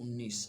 19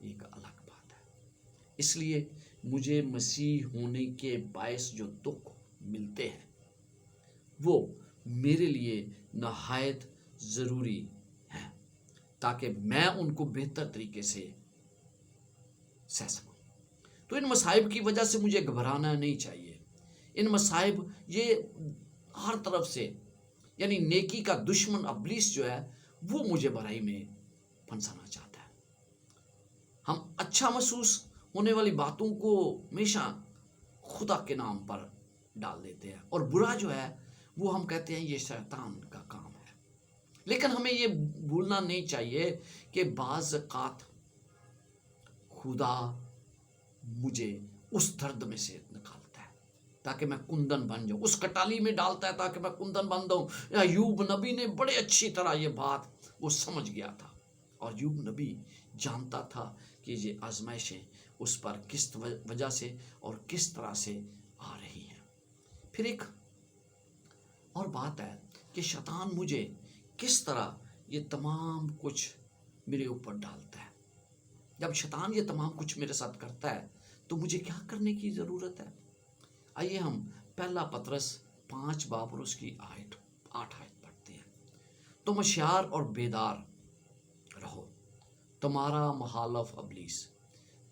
ایک الگ بات ہے۔ اس لیے مجھے مسیح ہونے کے باعث جو دکھ ملتے ہیں وہ میرے لیے نہایت ضروری ہیں، تاکہ میں ان کو بہتر طریقے سے سہ سکوں۔ تو ان مصائب کی وجہ سے مجھے گھبرانا نہیں چاہیے۔ ان مصائب یہ ہر طرف سے، یعنی نیکی کا دشمن ابلیس جو ہے وہ مجھے برائی میں پھنسانا چاہتا ہے۔ ہم اچھا محسوس ہونے والی باتوں کو ہمیشہ خدا کے نام پر ڈال دیتے ہیں، اور برا جو ہے وہ ہم کہتے ہیں یہ شیطان کا کام ہے۔ لیکن ہمیں یہ بھولنا نہیں چاہیے کہ بعض اوقات خدا مجھے اس درد میں سے نکالتا ہے تاکہ میں کندن بن جاؤں، اس کٹالی میں ڈالتا ہے تاکہ میں کندن بن جاؤں۔ ایوب نبی نے بڑے اچھی طرح یہ بات وہ سمجھ گیا تھا، اور ایوب نبی جانتا تھا کہ یہ آزمائشیں اس پر کس وجہ سے اور کس طرح سے آ رہی ہیں۔ پھر ایک اور بات ہے کہ شیطان مجھے کس طرح یہ تمام کچھ میرے اوپر ڈالتا ہے۔ جب شیطان یہ تمام کچھ میرے ساتھ کرتا ہے تو مجھے کیا کرنے کی ضرورت ہے؟ آئیے ہم پہلا پطرس 5 باب اور اس کی 8 آیت پڑھتے ہیں۔ تم ہوشیار اور بیدار رہو، تمہارا مخالف ابلیس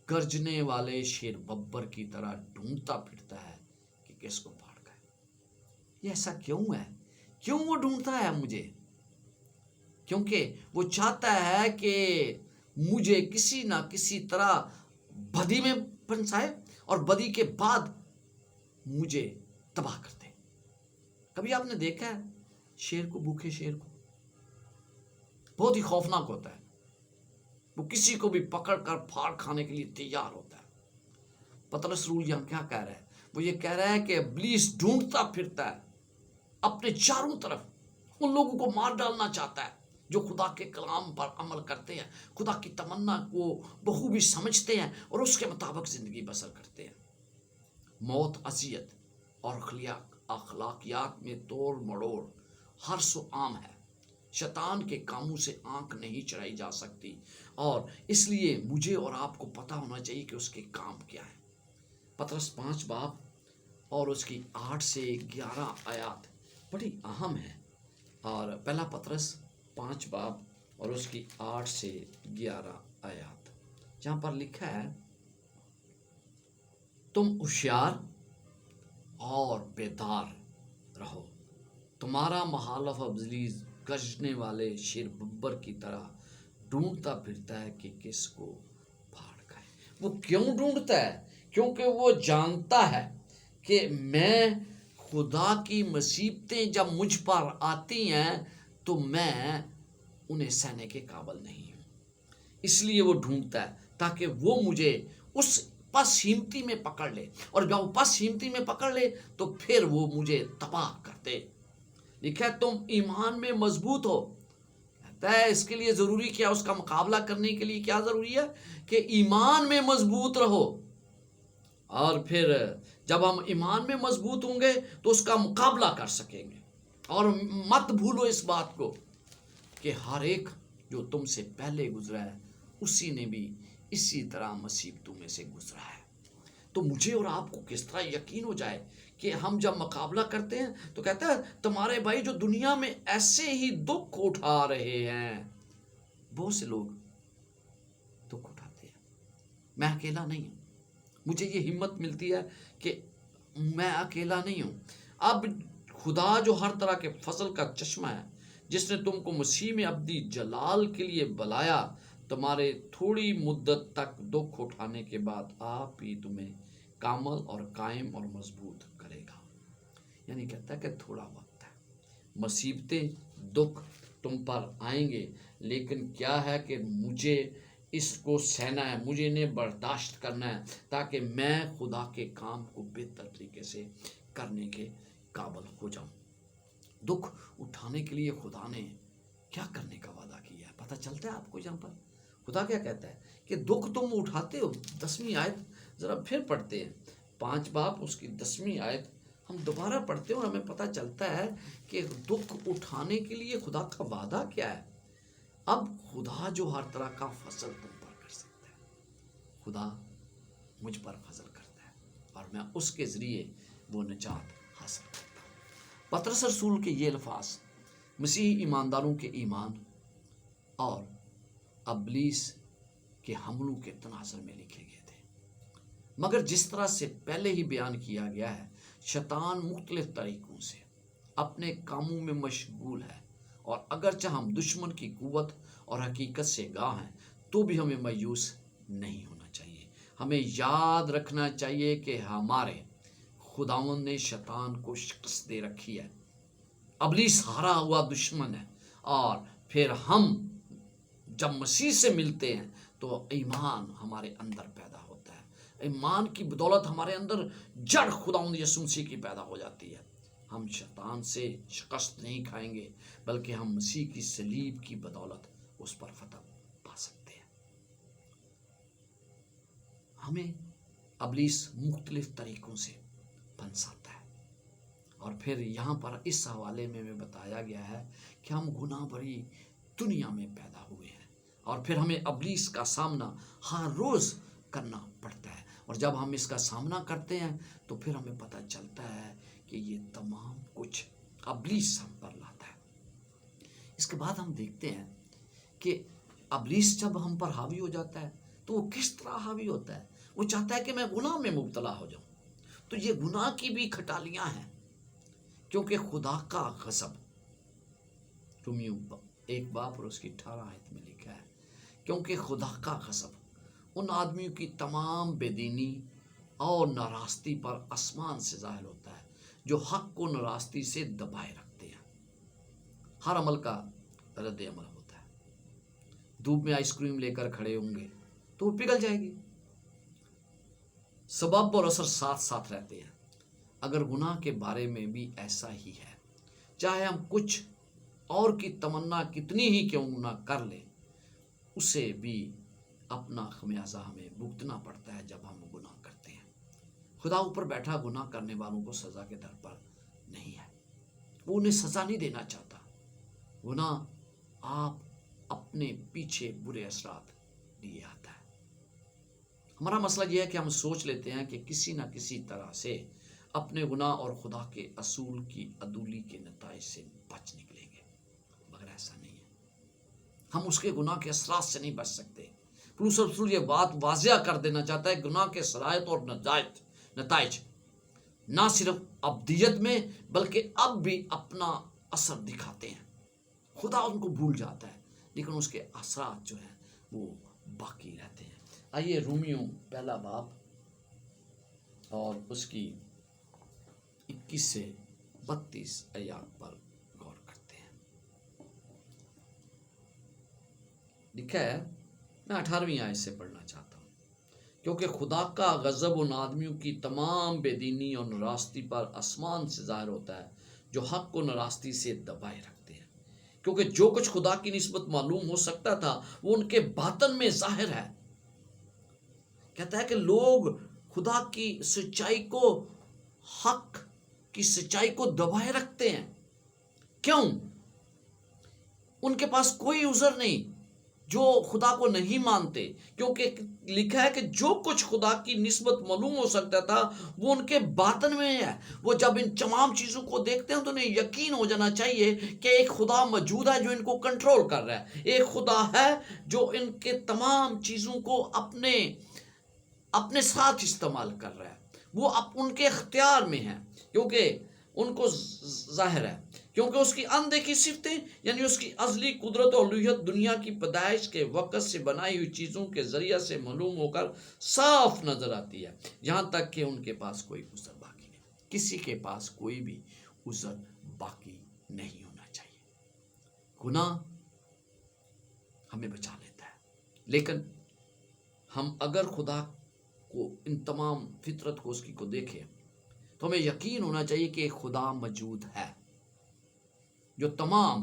گرجنے والے شیر ببر کی طرح ڈھونڈتا پھرتا ہے کہ کس کو پھاڑ کھائے۔ یہ ایسا کیوں ہے؟ کیوں وہ ڈھونڈتا ہے مجھے؟ کیونکہ وہ چاہتا ہے کہ مجھے کسی نہ کسی طرح بدی میں پھنسائے اور بدی کے بعد مجھے تباہ کر دے۔ کبھی آپ نے دیکھا ہے شیر کو، بھوکے شیر کو؟ بہت ہی خوفناک ہوتا ہے، وہ کسی کو بھی پکڑ کر پھاڑ کھانے کے لیے تیار ہوتا ہے۔ پطرس رسول یہاں کیا کہہ رہا ہے؟ وہ یہ کہہ رہا ہے کہ ابلیس ڈھونڈتا پھرتا ہے اپنے چاروں طرف، ان لوگوں کو مار ڈالنا چاہتا ہے جو خدا کے کلام پر عمل کرتے ہیں، خدا کی تمنا کو بخوبی سمجھتے ہیں اور اس کے مطابق زندگی بسر کرتے ہیں۔ موت، اذیت اور اخلاقیات میں توڑ مڑوڑ ہر سو عام ہے۔ شیطان کے کاموں سے آنکھ نہیں چڑھائی جا سکتی، اور اس لیے مجھے اور آپ کو پتا ہونا چاہیے کہ اس کے کام کیا ہے۔ پطرس 5 باب اور اس کی 8 سے 11 آیات بڑی اہم ہے، اور پہلا پطرس 5 باب اور اس کی 8 سے 11 آیات جہاں پر لکھا ہے، تم ہوشیار اور بیدار رہو، تمہارا مخالف ابلیس گرجنے والے شیر ببر کی طرح ڈھونڈتا پھرتا ہے کہ کس کو پھاڑ کھائے۔ وہ کیوں ڈھونڈتا ہے؟ کیونکہ وہ جانتا ہے کہ میں خدا کی مصیبتیں جب مجھ پر آتی ہیں تو میں انہیں سہنے کے قابل نہیں ہوں، اس لیے وہ ڈھونڈتا ہے تاکہ وہ مجھے اس پس ہمتی میں پکڑ لے، اور جب وہ پس ہمتی میں پکڑ لے تو پھر وہ مجھے تباہ کر دے۔ لکھا ہے تم ایمان میں مضبوط ہو۔ کہتا ہے اس کے لیے ضروری کیا؟ اس کا مقابلہ کرنے کے لیے کیا ضروری ہے؟ کہ ایمان میں مضبوط رہو، اور پھر جب ہم ایمان میں مضبوط ہوں گے تو اس کا مقابلہ کر سکیں گے۔ اور مت بھولو اس بات کو کہ ہر ایک جو تم سے پہلے گزرا ہے اسی نے بھی اسی طرح مصیبتوں میں سے گزرا ہے۔ تو مجھے اور آپ کو کس طرح یقین ہو جائے کہ ہم جب مقابلہ کرتے ہیں تو کہتا ہے تمہارے بھائی جو دنیا میں ایسے ہی دکھ اٹھا رہے ہیں، بہت سے لوگ دکھ اٹھاتے ہیں، میں اکیلا نہیں ہوں۔ مجھے یہ ہمت ملتی ہے کہ میں اکیلا نہیں ہوں۔ اب خدا جو ہر طرح کے فضل کا چشمہ ہے، جس نے تم کو مسیح میں ابدی جلال کے لیے بلایا، تمہارے تھوڑی مدت تک دکھ اٹھانے کے بعد آپ ہی تمہیں کامل اور قائم اور مضبوط کرے گا۔ یعنی کہتا ہے کہ تھوڑا وقت ہے، مصیبتیں، دکھ تم پر آئیں گے، لیکن کیا ہے کہ مجھے اس کو سہنا ہے، مجھے انہیں برداشت کرنا ہے تاکہ میں خدا کے کام کو بہتر طریقے سے کرنے کے قابل ہو جاؤں۔ دکھ اٹھانے کے لیے خدا نے کیا کرنے کا وعدہ کیا ہے پتہ چلتا ہے آپ کو؟ یہاں پر خدا کیا کہتا ہے کہ دکھ تم اٹھاتے ہو۔ 10ویں آیت ذرا پھر پڑھتے ہیں، 5 باب اس کی 10ویں آیت ہم دوبارہ پڑھتے ہیں اور ہمیں پتہ چلتا ہے کہ دکھ اٹھانے کے لیے خدا کا وعدہ کیا ہے۔ اب خدا جو ہر طرح کا فضل تم پر کر سکتا ہے، خدا مجھ پر فضل کرتا ہے اور میں اس کے ذریعے وہ نجات حاصل کرتا ہوں۔ پطرس رسول کے یہ الفاظ مسیحی ایمانداروں کے ایمان اور ابلیس کے حملوں کے تناظر میں لکھے گئے تھے، مگر جس طرح سے پہلے ہی بیان کیا گیا ہے، شیطان مختلف طریقوں سے اپنے کاموں میں مشغول ہے، اور اگرچہ ہم دشمن کی قوت اور حقیقت سے آگاہ ہیں تو بھی ہمیں مایوس نہیں ہونا چاہیے۔ ہمیں یاد رکھنا چاہیے کہ ہمارے خداوند نے شیطان کو شکست دے رکھی ہے، ابلیس ہارا ہوا دشمن ہے، اور پھر ہم جب مسیح سے ملتے ہیں تو ایمان ہمارے اندر پیدا ہوتا ہے، ایمان کی بدولت ہمارے اندر جڑ خداوند یسوع مسیح کی پیدا ہو جاتی ہے۔ ہم شیطان سے شکست نہیں کھائیں گے، بلکہ ہم مسیح کی صلیب کی بدولت اس پر فتح پا سکتے ہیں۔ ہمیں ابلیس مختلف طریقوں سے پھنساتا ہے، اور پھر یہاں پر اس حوالے میں بتایا گیا ہے کہ ہم گناہ بھری دنیا میں پیدا ہوئے ہیں، اور پھر ہمیں ابلیس کا سامنا ہر روز کرنا پڑتا ہے، اور جب ہم اس کا سامنا کرتے ہیں تو پھر ہمیں پتہ چلتا ہے کہ یہ تمام کچھ ابلیس ہم پر لاتا ہے۔ اس کے بعد ہم دیکھتے ہیں کہ ابلیس جب ہم پر حاوی ہو جاتا ہے تو وہ کس طرح حاوی ہوتا ہے؟ وہ چاہتا ہے کہ میں گناہ میں مبتلا ہو جاؤں۔ تو یہ گناہ کی بھی کھٹالیاں ہیں، کیونکہ خدا کا غضب، رومیو 1 اور اس کی 18 آیت میں لکھا ہے، کیونکہ خدا کا غضب ان آدمیوں کی تمام بے دینی اور ناراستی پر آسمان سے ظاہر ہوتا ہے جو حق کو ناراستی سے دبائے رکھتے ہیں۔ ہر عمل کا رد عمل ہوتا ہے۔ دھوپ میں آئس کریم لے کر کھڑے ہوں گے تو وہ پگھل جائے گی۔ سبب اور اثر ساتھ ساتھ رہتے ہیں۔ اگر گناہ کے بارے میں بھی ایسا ہی ہے، چاہے ہم کچھ اور کی تمنا کتنی ہی کیوں نہ کر لیں، اسے بھی اپنا خمیازہ ہمیں بھگتنا پڑتا ہے جب ہم گناہ کرتے ہیں۔ خدا اوپر بیٹھا گناہ کرنے والوں کو سزا کے در پر نہیں ہے، وہ انہیں سزا نہیں دینا چاہتا۔ گناہ آپ اپنے پیچھے برے اثرات لیے آتا ہے۔ ہمارا مسئلہ یہ ہے کہ ہم سوچ لیتے ہیں کہ کسی نہ کسی طرح سے اپنے گناہ اور خدا کے اصول کی عدولی کے نتائج سے بچ نکلیں گے، مگر ایسا نہیں ہے۔ ہم اس کے گناہ کے اثرات سے نہیں بچ سکتے۔ پولس رسول یہ بات واضح کر دینا چاہتا ہے، گناہ کے شرائط اور نتائج نہ صرف ابدیت میں بلکہ اب بھی اپنا اثر دکھاتے ہیں۔ خدا ان کو بھول جاتا ہے، لیکن اس کے اثرات جو ہیں وہ باقی رہتے ہیں۔ آئیے رومیو 1 اور اس کی 21 سے 32 آیات پر غور کرتے ہیں۔ لکھا ہے، میں 18ویں آیت سے پڑھنا چاہتا ہوں۔ کیونکہ خدا کا غضب ان آدمیوں کی تمام بے دینی اور ناراستی پر آسمان سے ظاہر ہوتا ہے جو حق کو ناراستی سے دبائے رکھتے ہیں، کیونکہ جو کچھ خدا کی نسبت معلوم ہو سکتا تھا وہ ان کے باطن میں ظاہر ہے۔ کہتا ہے کہ لوگ خدا کی سچائی کو، حق کی سچائی کو دبائے رکھتے ہیں۔ کیوں؟ ان کے پاس کوئی عذر نہیں جو خدا کو نہیں مانتے، کیونکہ لکھا ہے کہ جو کچھ خدا کی نسبت معلوم ہو سکتا تھا وہ ان کے باطن میں ہے۔ وہ جب ان تمام چیزوں کو دیکھتے ہیں تو انہیں یقین ہو جانا چاہیے کہ ایک خدا موجود ہے جو ان کو کنٹرول کر رہا ہے، ایک خدا ہے جو ان کے تمام چیزوں کو اپنے ساتھ استعمال کر رہا ہے۔ وہ ان کے اختیار میں ہے، کیونکہ ان کو ظاہر ہے، کیونکہ اس کی اندیکھی صفتیں یعنی اس کی ازلی قدرت اور الوہیت دنیا کی پیدائش کے وقت سے بنائی ہوئی چیزوں کے ذریعے سے معلوم ہو کر صاف نظر آتی ہے، یہاں تک کہ ان کے پاس کوئی عذر باقی نہیں۔ کسی کے پاس کوئی بھی عذر باقی نہیں ہونا چاہیے۔ گناہ ہمیں بچا لیتا ہے، لیکن ہم اگر خدا کو، ان تمام فطرت کو، اس کی کو دیکھیں تو ہمیں یقین ہونا چاہیے کہ خدا موجود ہے جو تمام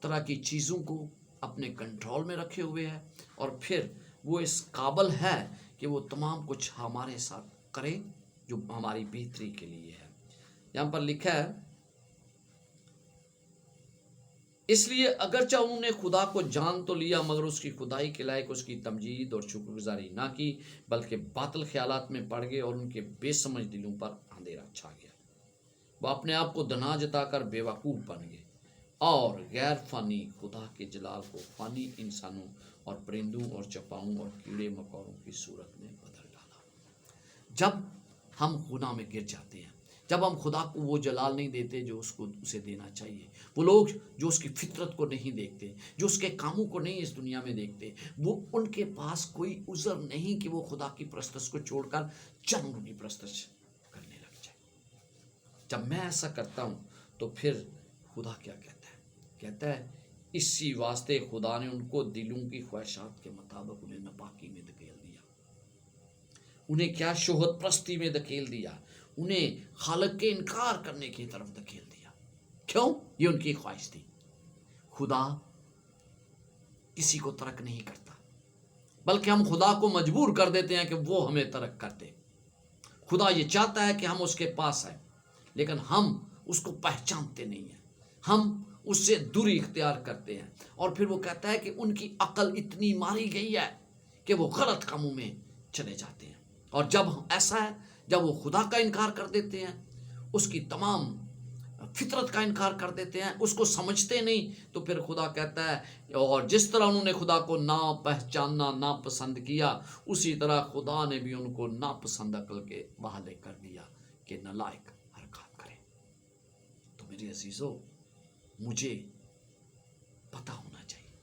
طرح کی چیزوں کو اپنے کنٹرول میں رکھے ہوئے ہے، اور پھر وہ اس قابل ہے کہ وہ تمام کچھ ہمارے ساتھ کرے جو ہماری بہتری کے لیے ہے۔ یہاں پر لکھا ہے اس لیے اگرچہ انہوں نے خدا کو جان تو لیا مگر اس کی خدائی کے لائق اس کی تمجید اور شکر گزاری نہ کی، بلکہ باطل خیالات میں پڑ گئے اور ان کے بے سمجھ دلوں پر اندھیرا چھا گیا۔ وہ اپنے آپ کو دنا جتا کر بے وقوف بن گئے اور غیر فانی خدا کے جلال کو فانی انسانوں اور پرندوں اور چپاؤں اور کیڑے مکوڑوں کی صورت میں بدل ڈالا۔ جب ہم گناہ میں گر جاتے ہیں، جب ہم خدا کو وہ جلال نہیں دیتے جو اسے دینا چاہیے، وہ لوگ جو اس کی فطرت کو نہیں دیکھتے، جو اس کے کاموں کو نہیں اس دنیا میں دیکھتے، وہ ان کے پاس کوئی عذر نہیں کہ وہ خدا کی پرستش کو چھوڑ کر جانوروں کی پرستش کرنے لگ جائے۔ جب میں ایسا کرتا ہوں تو پھر خدا کیا کہتا ہے؟ کہتا ہے اسی واسطے خدا نے ان کو دلوں کی خواہشات کے مطابق انہیں ناپاکی میں دھکیل دیا، انہیں کیا شہوت پرستی میں دھکیل دیا، انہیں خالق کے انکار کرنے کی طرف دھکیل دیا۔ کیوں؟ یہ ان کی خواہش تھی۔ خدا کسی کو ترک نہیں کرتا، بلکہ ہم خدا کو مجبور کر دیتے ہیں کہ وہ ہمیں ترک کر دے۔ خدا یہ چاہتا ہے کہ ہم اس کے پاس آئیں، لیکن ہم اس کو پہچانتے نہیں ہیں، ہم اس سے دوری اختیار کرتے ہیں، اور پھر وہ کہتا ہے کہ ان کی عقل اتنی ماری گئی ہے کہ وہ غلط کاموں میں چلے جاتے ہیں۔ اور جب ایسا ہے، جب وہ خدا کا انکار کر دیتے ہیں، اس کی تمام فطرت کا انکار کر دیتے ہیں، اس کو سمجھتے نہیں، تو پھر خدا کہتا ہے اور جس طرح انہوں نے خدا کو نا پہچاننا ناپسند کیا، اسی طرح خدا نے بھی ان کو ناپسند عقل کے حوالے کر دیا کہ نالائق حرکات کریں۔ تو میرے عزیزو، مجھے پتہ ہونا چاہیے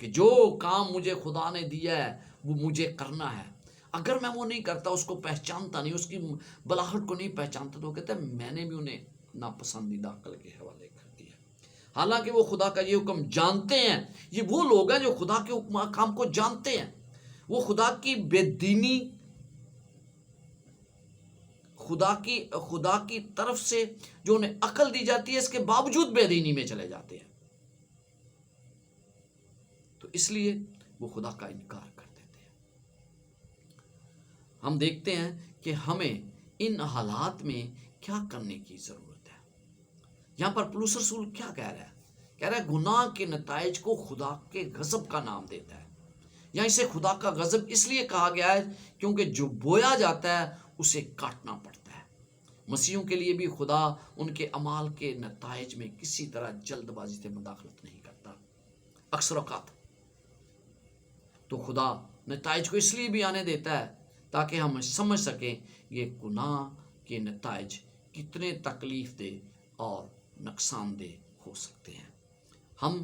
کہ جو کام مجھے خدا نے دیا ہے وہ مجھے کرنا ہے۔ اگر میں وہ نہیں کرتا، اس کو پہچانتا نہیں، اس کی بلاہٹ کو نہیں پہچانتا، تو وہ کہتا ہے میں نے بھی انہیں ناپسندیدہ عقل کے حوالے کر دیا۔ حالانکہ وہ خدا کا یہ حکم جانتے ہیں۔ یہ وہ لوگ ہیں جو خدا کے حکام کو جانتے ہیں، وہ خدا کی بے دینی، خدا کی طرف سے جو انہیں عقل دی جاتی ہے، اس کے باوجود بے دینی میں چلے جاتے ہیں۔ تو اس لیے وہ خدا کا انکار کر دیتے ہیں۔ ہم دیکھتے ہیں کہ ہمیں ان حالات میں کیا کرنے کی ضرورت ہے۔ یہاں پر پولس رسول کیا کہہ رہا ہے؟ کہہ رہا ہے گناہ کے نتائج کو خدا کے غضب کا نام دیتا ہے۔ یہاں اسے خدا کا غضب اس لیے کہا گیا ہے کیونکہ جو بویا جاتا ہے اسے کاٹنا پڑتا ہے۔ مسیحیوں کے لیے بھی خدا ان کے اعمال کے نتائج میں کسی طرح جلد بازی سے مداخلت نہیں کرتا۔ اکثر اوقات تو خدا نتائج کو اس لیے بھی آنے دیتا ہے تاکہ ہم سمجھ سکیں یہ گناہ کے نتائج کتنے تکلیف دہ اور نقصان دہ ہو سکتے ہیں۔ ہم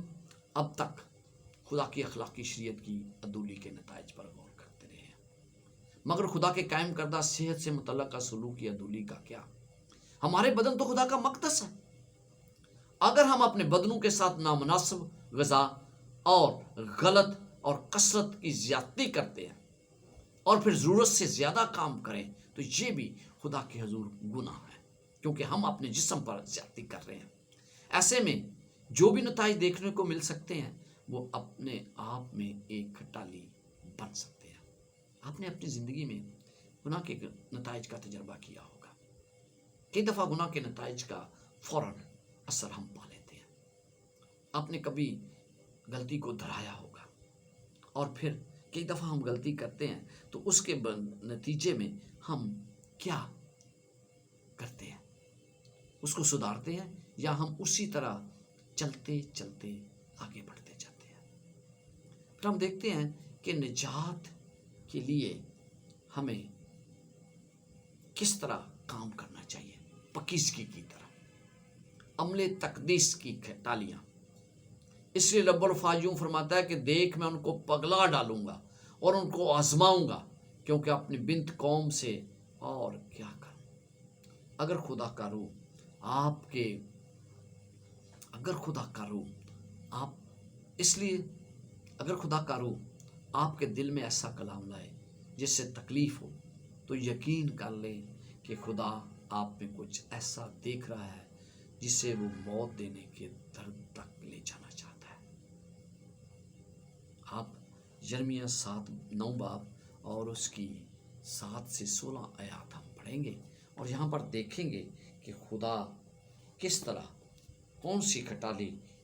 اب تک خدا کی اخلاقی شریعت کی عدولی کے نتائج پر غور کرتے رہے ہیں، مگر خدا کے قائم کردہ صحت سے متعلقہ سلوک کی عدولی کا کیا؟ ہمارے بدن تو خدا کا مقدس ہے۔ اگر ہم اپنے بدنوں کے ساتھ نامناسب غذا اور غلط اور کثرت کی زیادتی کرتے ہیں اور پھر ضرورت سے زیادہ کام کریں تو یہ بھی خدا کے حضور گناہ ہے، کیونکہ ہم اپنے جسم پر زیادتی کر رہے ہیں۔ ایسے میں جو بھی نتائج دیکھنے کو مل سکتے ہیں وہ اپنے آپ میں ایک کھٹالی بن سکتے ہیں۔ آپ نے اپنی زندگی میں گناہ کے نتائج کا تجربہ کیا ہوگا۔ کئی دفعہ گناہ کے نتائج کا فوراً اثر ہم پا لیتے ہیں۔ آپ نے کبھی غلطی کو دہرایا ہوگا، اور پھر کئی دفعہ ہم غلطی کرتے ہیں تو اس کے نتیجے میں ہم کیا کرتے ہیں؟ اس کو سدھارتے ہیں یا ہم اسی طرح چلتے چلتے آگے بڑھتے جاتے ہیں؟ پھر ہم دیکھتے ہیں کہ نجات کے لیے ہمیں کس طرح کام کرنا چاہیے، پاکیزگی کی طرح، عمل تقدیس کی کھٹالیاں۔ اس لیے رب الفاظ یوں فرماتا ہے کہ دیکھ میں ان کو پگلا ڈالوں گا اور ان کو آزماؤں گا، کیونکہ اپنی بنت قوم سے اور کیا کروں۔ اگر خدا کا روح آپ کے دل میں ایسا کلام لائے جس سے تکلیف ہو، تو یقین کر لیں کہ خدا آپ میں کچھ ایسا دیکھ رہا ہے جسے وہ موت دینے کے درد تک لے جانا چاہتا ہے۔ آپ یرمیہ 7:9 باب اور اس کی 7 سے 16 آیات ہم پڑھیں گے، اور یہاں پر دیکھیں گے کہ خدا کس طرح کون سی کھٹالی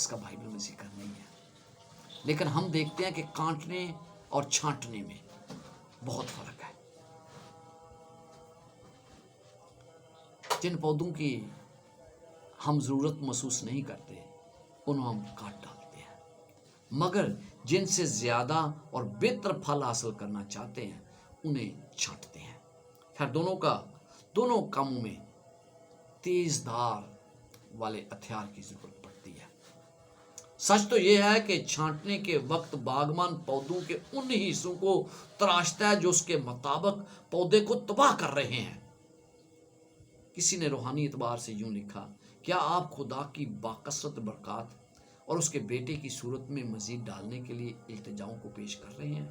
اس کا بائبل میں ذکر نہیں ہے، لیکن ہم دیکھتے ہیں کہ کاٹنے اور چھانٹنے میں بہت فرق ہے۔ جن پودوں کی ہم ضرورت محسوس نہیں کرتے انہیں ہم کاٹ ڈالتے ہیں، مگر جن سے زیادہ اور بہتر پھل حاصل کرنا چاہتے ہیں انہیں چھانٹتے ہیں۔ خیر دونوں کاموں میں تیز دھار والے ہتھیار کی ضرورت پڑتی ہے۔ سچ تو یہ ہے کہ چھانٹنے کے وقت باغبان پودوں کے ان حصوں کو تراشتا ہے جو اس کے مطابق پودے کو تباہ کر رہے ہیں۔ کسی نے روحانی اعتبار سے یوں لکھا، کیا آپ خدا کی باکثرت برکات اور اس کے بیٹے کی صورت میں مزید ڈالنے کے لیے التجاؤں کو پیش کر رہے ہیں؟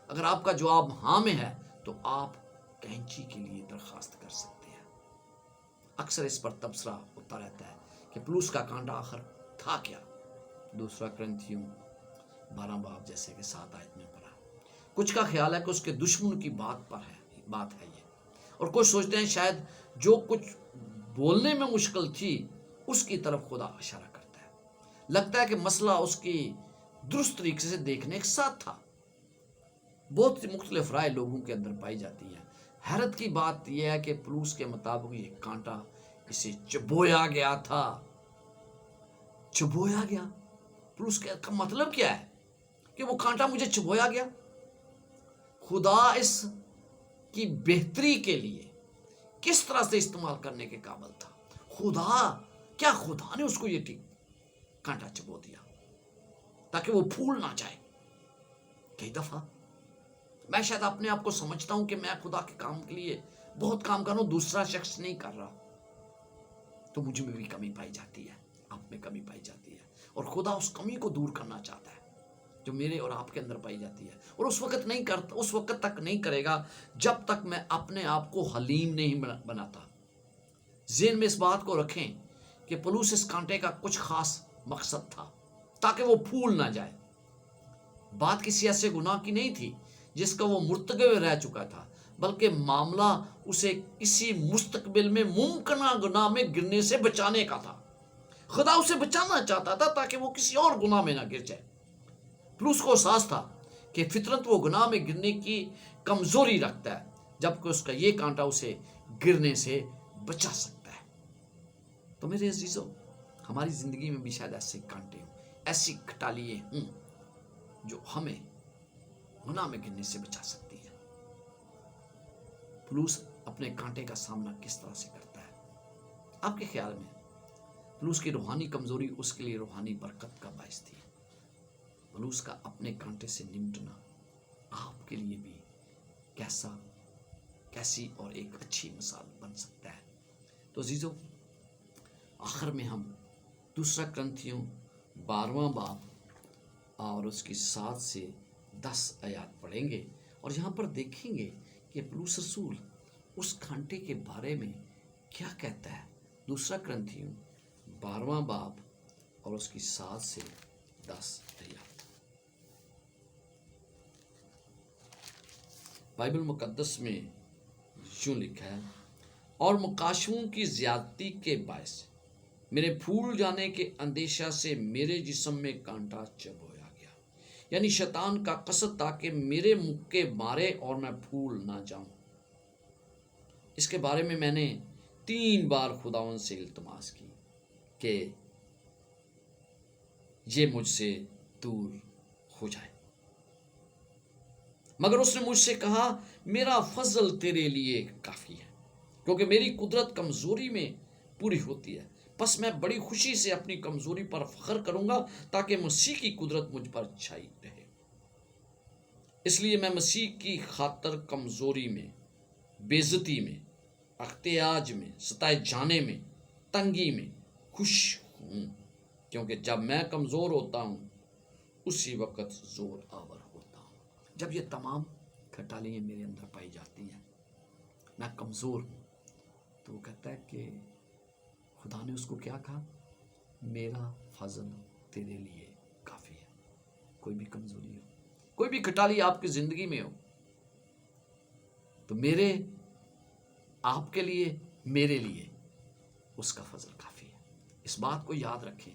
اگر آپ کا جواب ہاں میں ہے تو آپ کینچی کے لیے درخواست کر سکتے ہیں۔ اکثر اس پر تبصرہ ہوتا رہتا ہے کہ پلوس کا کانٹا آخر تھا کیا؟ 2 کرنتھیوں 12 باب جیسے کہ 7 آیت میں پڑھا۔ کچھ کا خیال ہے کہ اس کے دشمن کی بات ہے یہ، اور کچھ سوچتے ہیں شاید جو کچھ بولنے میں مشکل تھی اس کی طرف خدا اشارہ کرتا ہے۔ لگتا ہے کہ مسئلہ اس کی درست طریقے سے دیکھنے کے ساتھ تھا۔ بہت سی مختلف رائے لوگوں کے اندر پائی جاتی ہے۔ حیرت کی بات یہ ہے کہ پلوس کے مطابق یہ کانٹا اسے چبویا گیا تھا۔ چبویا گیا، پلوس کا مطلب کیا ہے کہ وہ کانٹا مجھے چبویا گیا؟ خدا اس کی بہتری کے لیے کس طرح سے استعمال کرنے کے قابل تھا؟ خدا نے اس کو یہ کانٹا چبو دیا تاکہ وہ پھول نہ جائے؟ کئی دفعہ میں شاید اپنے آپ کو سمجھتا ہوں کہ میں خدا کے کام کے لیے بہت کام کر رہا ہوں، دوسرا شخص نہیں کر رہا، تو مجھ میں بھی کمی پائی جاتی ہے، آپ میں کمی پائی جاتی ہے، اور خدا اس کمی کو دور کرنا چاہتا ہے جو میرے اور آپ کے اندر پائی جاتی ہے، اور اس وقت تک نہیں کرے گا جب تک میں اپنے آپ کو حلیم نہیں بناتا۔ ذہن میں اس بات کو رکھیں کہ پلوس اس کانٹے کا کچھ خاص مقصد تھا تاکہ وہ پھول نہ جائے۔ بات کسی ایسے گناہ کی نہیں تھی جس کا وہ مرتکب رہ چکا تھا، بلکہ معاملہ اسے کسی مستقبل میں ممکنہ گناہ میں گرنے سے بچانے کا تھا۔ خدا اسے بچانا چاہتا تھا تاکہ وہ کسی اور گناہ میں نہ گر جائے۔ پلوس کو احساس تھا کہ فطرت وہ گناہ میں گرنے کی کمزوری رکھتا ہے، جبکہ اس کا یہ کانٹا اسے گرنے سے بچا سکتا ہے۔ تو میرے عزیزو، ہماری زندگی میں بھی شاید ایسے کانٹے ہوں، ایسی کھٹالیاں ہوں جو ہمیں گناہ میں گرنے سے بچا سکتی ہے۔ پلوس اپنے کانٹے کا سامنا کس طرح سے کرتا ہے؟ آپ کے خیال میں پلوس کی روحانی کمزوری اس کے لیے روحانی برکت کا باعث تھی؟ پلوس کا اپنے کانٹے سے نمٹنا آپ کے لیے بھی کیسی اور ایک اچھی مثال بن سکتا ہے۔ تو عزیزو، آخر میں ہم 2 کرنتھیوں 12واں باب اور اس کی 7 سے 10 آیات پڑھیں گے، اور یہاں پر دیکھیں گے کہ پلوس رسول اس کانٹے کے بارے میں کیا کہتا ہے۔ 2 کرنتھیوں 12واں باب اور اس کی 7 سے 10 آیات۔ بائبل مقدس میں یوں لکھا ہے، اور مکاشفوں کی زیادتی کے باعث میرے پھول جانے کے اندیشہ سے میرے جسم میں کانٹا چبویا گیا، یعنی شیطان کا قصد تھا کہ میرے مکے مارے اور میں پھول نہ جاؤں۔ اس کے بارے میں نے 3 بار خداوند سے التماس کی کہ یہ مجھ سے دور ہو جائے، مگر اس نے مجھ سے کہا، میرا فضل تیرے لیے کافی ہے، کیونکہ میری قدرت کمزوری میں پوری ہوتی ہے۔ بس میں بڑی خوشی سے اپنی کمزوری پر فخر کروں گا تاکہ مسیح کی قدرت مجھ پر چھائی رہے۔ اس لیے میں مسیح کی خاطر کمزوری میں، بے عزتی میں، احتیاج میں، ستائے جانے میں، تنگی میں خوش ہوں، کیونکہ جب میں کمزور ہوتا ہوں اسی وقت زور آور ہوتا ہوں۔ جب یہ تمام کھٹالیاں میرے اندر پائی جاتی ہیں، میں کمزور ہوں، تو وہ کہتا ہے کہ خدا نے اس کو کیا کہا؟ میرا فضل تیرے لیے کافی ہے۔ کوئی بھی کمزوری ہو، کوئی بھی کھٹالی آپ کی زندگی میں ہو، تو آپ کے لیے، میرے لیے اس کا فضل کافی ہے۔ اس بات کو یاد رکھیں